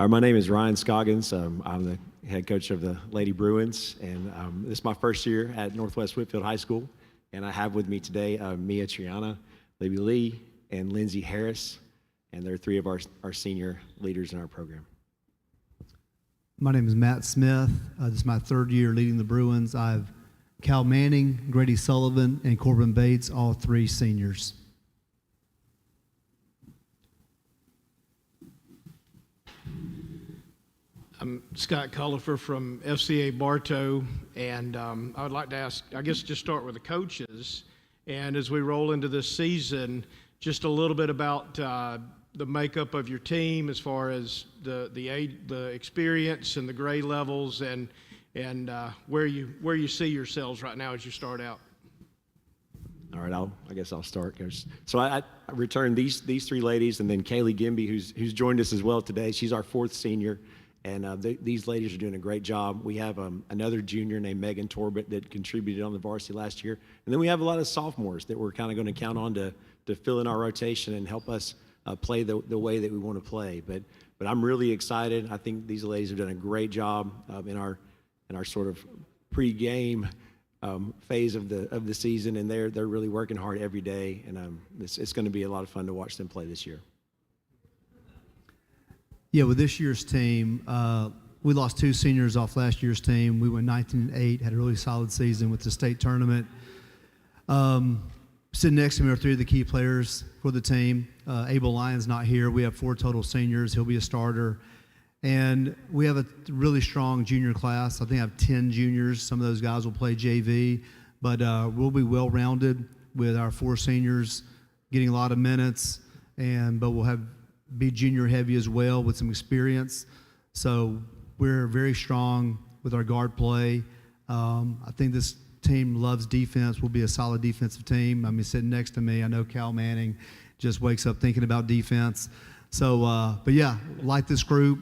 My name is Ryan Scoggins. I'm the head coach of the Lady Bruins, and this is my first year at Northwest Whitfield High School. And I have with me today Mia Triana, Libby Lee, and Lindsay Harris, and they're three of our senior leaders in our program. My name is Matt Smith. This is my third year leading the Bruins. I have Cal Manning, Grady Sullivan, and Corbin Bates, all three seniors. I'm Scott Cullifer from FCA Bartow, and I would like to ask, I guess just start with the coaches, and as we roll into this season, just a little bit about the makeup of your team as far as the experience and the grade levels and where you see yourselves right now as you start out. All right, I guess I'll start, Coach. So I returned these three ladies, and then Kaylee Gimby, who's joined us as well today. She's our fourth senior, and these ladies are doing a great job. We have another junior named Megan Torbett that contributed on the varsity last year, and then we have a lot of sophomores that we're kind of going to count on to fill in our rotation and help us play the way that we want to play. But I'm really excited. I think these ladies have done a great job in our sort of pre-game phase of the season, and they're really working hard every day, and it's going to be a lot of fun to watch them play this year. Yeah, with this year's team, we lost two seniors off last year's team. We went 19-8, had a really solid season with the state tournament. Sitting next to me are three of the key players for the team. Abel Lyon's not here. We have 4 total seniors. He'll be a starter. And we have a really strong junior class. I think I have 10 juniors. Some of those guys will play JV. But we'll be well-rounded with our 4 seniors getting a lot of minutes. But we'll be junior-heavy as well with some experience. So we're very strong with our guard play. I think this team loves defense. We'll be a solid defensive team. I mean, sitting next to me, I know Cal Manning just wakes up thinking about defense. So, but yeah, like this group,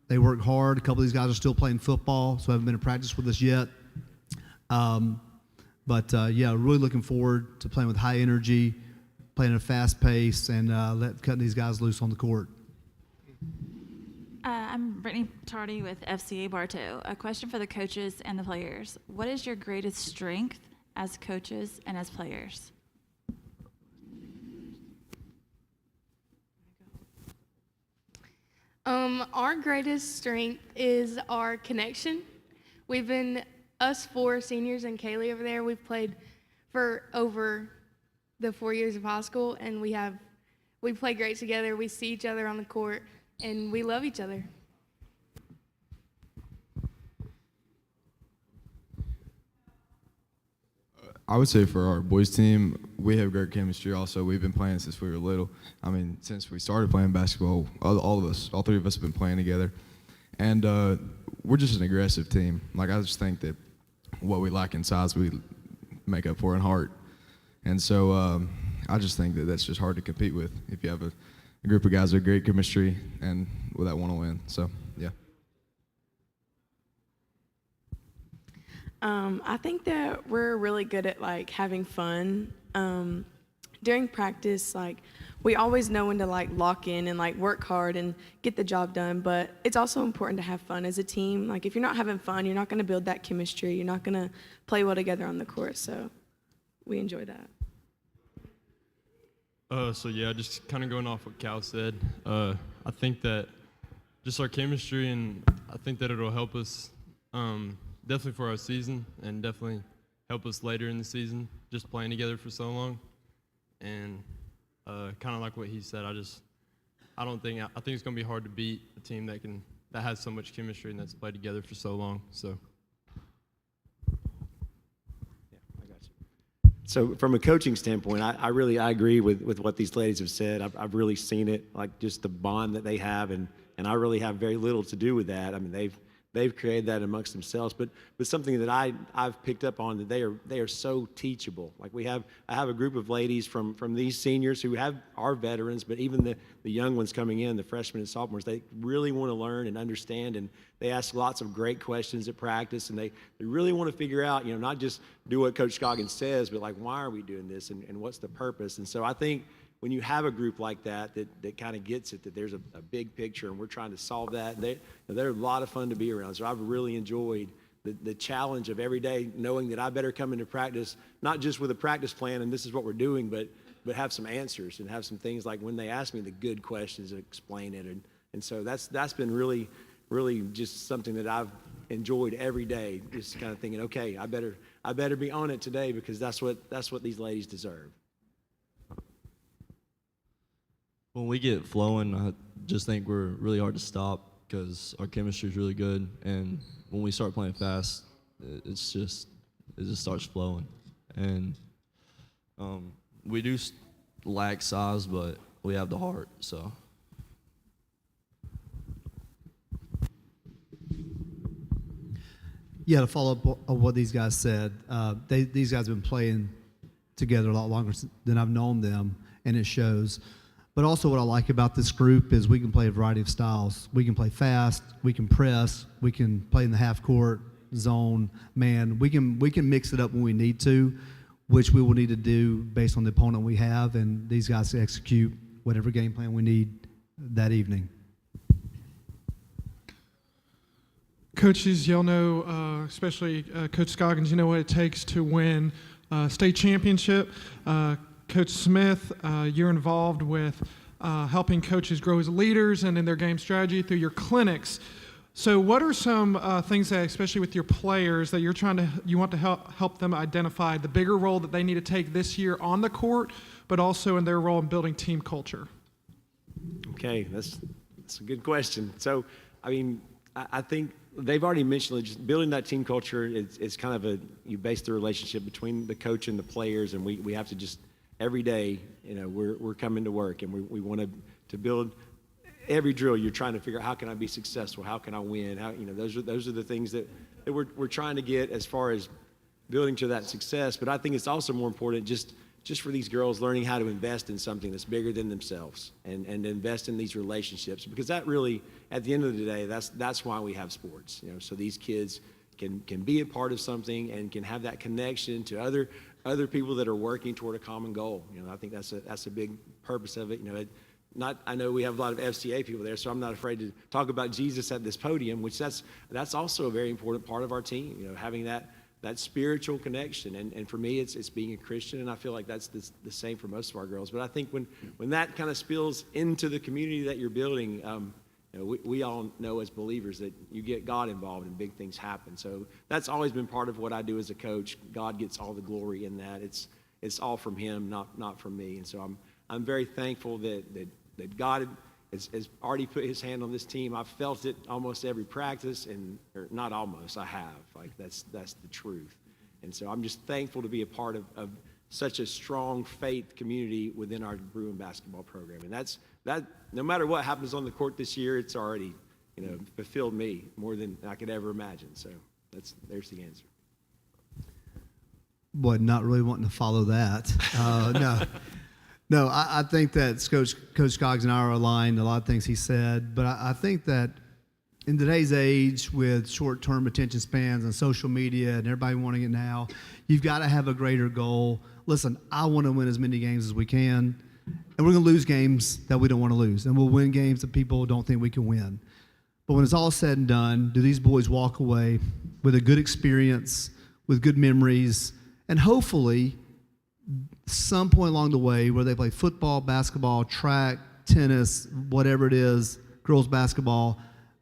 they work hard. A couple of these guys are still playing football, so haven't been in practice with us yet. Yeah, really looking forward to playing with high energy, playing at a fast pace, and cutting these guys loose on the court. I'm Brittany Tardy with FCA Bartow. A question for the coaches and the players. What is your greatest strength as coaches and as players? Our greatest strength is our connection. Us 4 seniors and Kaylee over there, we've played for over the 4 years of high school, and we play great together. We see each other on the court, and we love each other. I would say for our boys team, we have great chemistry also. We've been playing since we were little. I mean, since we started playing basketball, all 3 of us have been playing together. And we're just an aggressive team. Like, I just think that what we lack in size, we make up for in heart. And so I just think that that's just hard to compete with if you have a group of guys with great chemistry and that want to win. So, yeah. I think that we're really good at having fun. During practice, we always know when to lock in and work hard and get the job done. But it's also important to have fun as a team. If you're not having fun, you're not going to build that chemistry. You're not going to play well together on the court. So we enjoy that. So yeah, just kind of going off what Cal said. I think that just our chemistry, and I think that it'll help us. Definitely for our season, and definitely help us later in the season, just playing together for so long. And kind of like what he said, I think it's going to be hard to beat a team that has so much chemistry and that's played together for so long. So. Yeah, I got you. So from a coaching standpoint, I agree with what these ladies have said. I've really seen it, just the bond that they have, and I really have very little to do with that. I mean, they've created that amongst themselves, but something that I've picked up on, that they are so teachable. I have a group of ladies from these seniors who are veterans, but even the young ones coming in, the freshmen and sophomores, they really want to learn and understand, and they ask lots of great questions at practice, and they really want to figure out, not just do what Coach Scoggins says, but why are we doing this, and what's the purpose? And so I think when you have a group like that kind of gets it, that there's a big picture and we're trying to solve that, they're a lot of fun to be around. So I've really enjoyed the challenge of every day knowing that I better come into practice, not just with a practice plan and this is what we're doing, but have some answers and have some things like when they ask me the good questions, explain it. And so that's been really, really just something that I've enjoyed every day, just kind of thinking, okay, I better be on it today because that's what these ladies deserve. When we get flowing, I just think we're really hard to stop because our chemistry is really good, and when we start playing fast, it just starts flowing. And we do lack size, but we have the heart. So. Yeah, to follow up on what these guys said, these guys have been playing together a lot longer than I've known them, and it shows. But also what I like about this group is we can play a variety of styles. We can play fast, we can press, we can play in the half court, zone, man. We can mix it up when we need to, which we will need to do based on the opponent we have, and these guys execute whatever game plan we need that evening. Coaches, y'all know, especially Coach Scoggins, you know what it takes to win state championship. Coach Smith, you're involved with helping coaches grow as leaders and in their game strategy through your clinics. So what are some things that, especially with your players, that you want to help them identify the bigger role that they need to take this year on the court, but also in their role in building team culture? Okay, that's a good question. So, I mean, I think they've already mentioned it, just building that team culture. It's kind of you base the relationship between the coach and the players, and we have to just every day, we're coming to work, and we want to build. Every drill, you're trying to figure out how can I be successful, how can I win, those are the things that we're trying to get as far as building to that success. But I think it's also more important just for these girls learning how to invest in something that's bigger than themselves and invest in these relationships, because that really, at the end of the day, that's why we have sports. So these kids can be a part of something and can have that connection to other people that are working toward a common goal. I think that's a big purpose of it. I know we have a lot of FCA people there, so I'm not afraid to talk about Jesus at this podium, which that's also a very important part of our team. Having that spiritual connection, and for me, it's being a Christian, and I feel like that's the same for most of our girls. But I think when that kind of spills into the community that you're building, we all know as believers that you get God involved and big things happen. So that's always been part of what I do as a coach. God gets all the glory in that. It's all from Him, not from me. And so I'm very thankful that God has already put His hand on this team. I've felt it almost every practice, or not almost, I have. Like that's the truth. And so I'm just thankful to be a part of such a strong faith community within our Bruin basketball program. And that no matter what happens on the court this year, it's already fulfilled me more than I could ever imagine. So there's the answer. Boy, not really wanting to follow that. No, I think that Coach Scoggs and I are aligned, a lot of things he said, but I think that in today's age with short-term attention spans and social media and everybody wanting it now, you've got to have a greater goal. Listen, I want to win as many games as we can, and we're going to lose games that we don't want to lose, and we'll win games that people don't think we can win. But when it's all said and done, do these boys walk away with a good experience, with good memories, and hopefully some point along the way where they play football, basketball, track, tennis, whatever it is, girls basketball,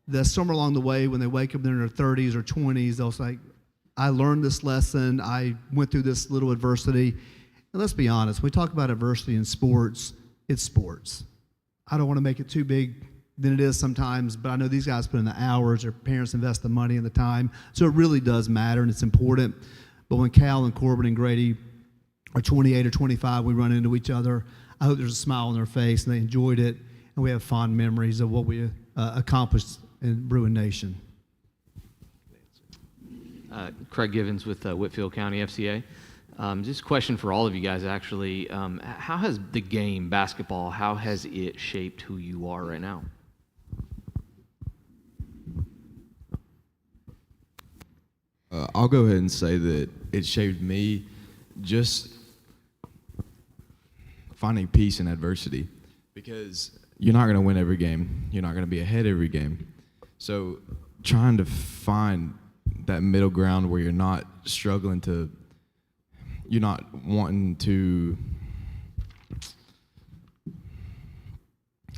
that somewhere along the way when they wake up in their 30s or 20s, they'll say, I learned this lesson, I went through this little adversity. And let's be honest, when we talk about adversity in sports, it's sports. I don't want to make it too big than it is sometimes, but I know these guys put in the hours, their parents invest the money and the time, so it really does matter and it's important. But when Cal and Corbin and Grady are 28 or 25, we run into each other. I hope there's a smile on their face and they enjoyed it, and we have fond memories of what we accomplished in Bruin Nation. Craig Givens with Whitfield County FCA. Just a question for all of you guys, actually. How has the game, basketball, how has it shaped who you are right now? I'll go ahead and say that it shaped me just finding peace in adversity, because you're not going to win every game. You're not going to be ahead every game. So trying to find that middle ground where you're not struggling to, you're not wanting to,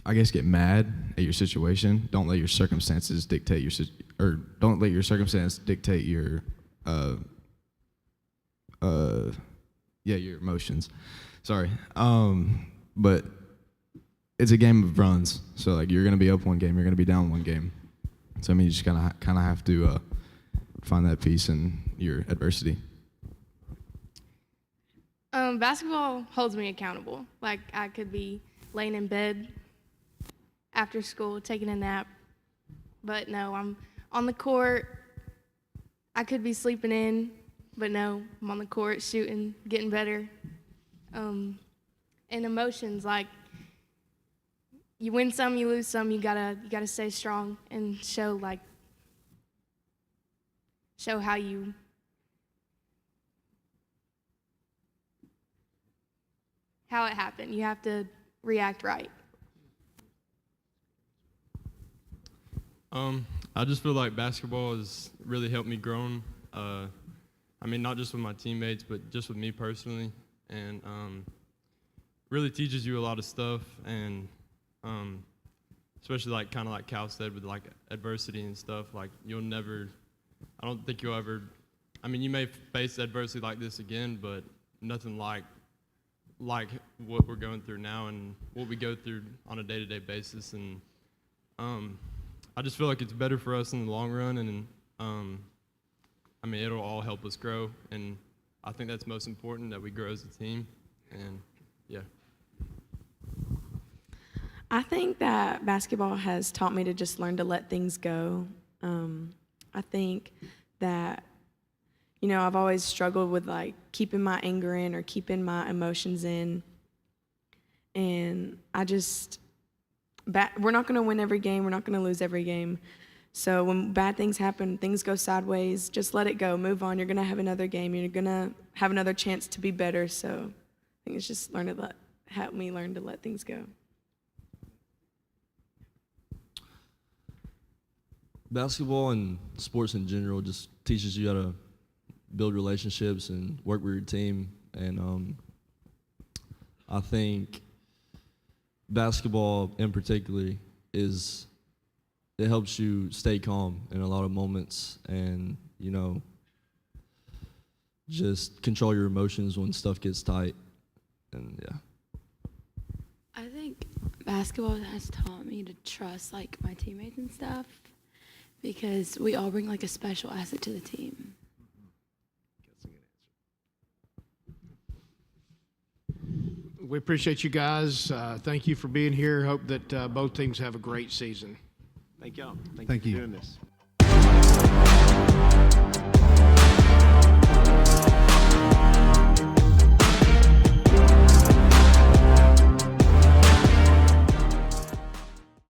I guess, get mad at your situation. Don't let your circumstances dictate don't let your circumstance dictate your, your emotions. Sorry. But it's a game of runs. So like you're gonna be up one game, you're gonna be down one game. So I mean, you just kind of have to find that peace in your adversity. Basketball holds me accountable. Like I could be laying in bed after school taking a nap, but no, I'm on the court. I could be sleeping in, but no, I'm on the court shooting, getting better. And emotions, like you win some, you lose some. You gotta stay strong and show how it happened. You have to react right. I just feel like basketball has really helped me grow. I mean, not just with my teammates, but just with me personally, and really teaches you a lot of stuff, and especially like kind of like Cal said with like adversity and stuff. Like I don't think you'll ever. I mean, you may face adversity like this again, but nothing like what we're going through now and what we go through on a day-to-day basis, and I just feel like it's better for us in the long run, and I mean, it'll all help us grow, and I think that's most important, that we grow as a team, and yeah. I think that basketball has taught me to just learn to let things go. I think that, I've always struggled with like keeping my anger in or keeping my emotions in, and we're not going to win every game. We're not going to lose every game. So when bad things happen, things go sideways, just let it go. Move on. You're going to have another game. You're going to have another chance to be better. So I think it's just help me learn to let things go. Basketball and sports in general just teaches you how to build relationships and work with your team. And I think basketball in particular it helps you stay calm in a lot of moments, and just control your emotions when stuff gets tight. And yeah, I think basketball has taught me to trust like my teammates and stuff, because we all bring like a special asset to the team. We appreciate you guys. Thank you for being here. Hope that both teams have a great season. Thank y'all. Thank you you. for doing this.